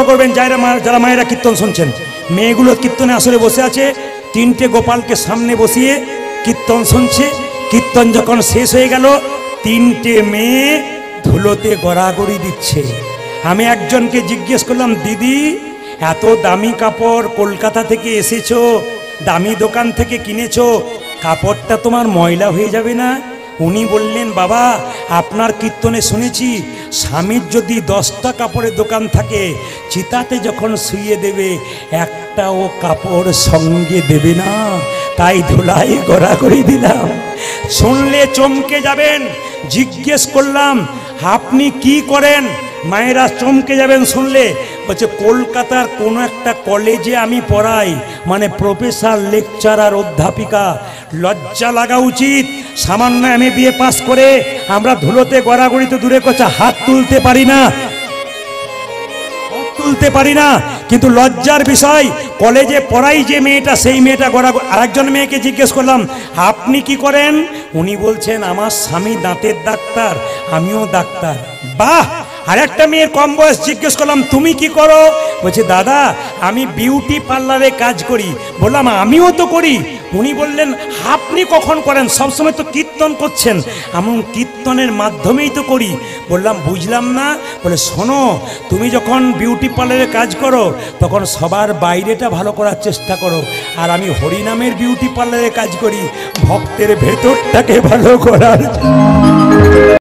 লক্ষ্য করবেন যারা মায়েরা কীর্তন শুনছেন, মেয়েগুলো কীর্তনে আসরে বসে আছে, তিনটে গোপালকে সামনে বসিয়ে কীর্তন শুনছে। কীর্তন যখন শেষ হয়ে গেল, তিনটে মেয়ে ধুলোতে গড়াগড়ি দিচ্ছে। আমি একজনকে জিজ্ঞেস করলাম, দিদি এত দামি কাপড় কলকাতা থেকে এসেছো, দামি দোকান থেকে কিনেছো, কাপড়টা তোমার ময়লা হয়ে যাবে না? উনি বললেন, বাবা আপনার কীর্তনে শুনেছি স্বামীর যদি 10টা কাপড়ের দোকান থাকে, চিতাতে যখন শুইয়ে দেবে একটাও কাপড় সঙ্গে দেবে না, তাই ধুলাই গড়াগড়ি দিলাম। শুনলে চমকে যাবেন। জিজ্ঞেস করলাম, আপনি কি করেন? মায়েরা চমকে যাবেন শুনলে। বলছে, কলকাতার কোনো একটা কলেজে আমি পড়াই, মানে প্রফেসর, লেকচারার, অধ্যাপিকা। লজ্জা লাগা উচিত। সামান্য MA পাস করে আমরা ধুলোতে গড়াগড়ি তো দূরে কথা, হাত তুলতে পারি না, কিন্তু লজ্জার বিষয়। কলেজে পড়াই যে মেয়েটা, সেই মেয়েটা গড়াগড়ি। আরেকজন মেয়েকে জিজ্ঞেস করলাম, আপনি কি করেন? উনি বলছেন, আমার স্বামী দাঁতের ডাক্তার, আমিও ডাক্তার। বাহ! আরেকটা মেয়ের কম বয়স, জিজ্ঞেস করলাম, তুমি কি করো? বলছে, দাদা আমি বিউটি পার্লারে কাজ করি। বললাম, আমিও তো করি। উনি বললেন, আপনি কখন করেন? সবসময় তো কীর্তন করছেন। আমি কীর্তনের মাধ্যমেই তো করি। বললাম, বুঝলাম না। বলে, শোনো, তুমি যখন বিউটি পার্লারে কাজ করো তখন সবার বাইরেটা ভালো করার চেষ্টা করো, আর আমি হরিনামের বিউটি পার্লারে কাজ করি, ভক্তের ভেতরটাকে ভালো করার।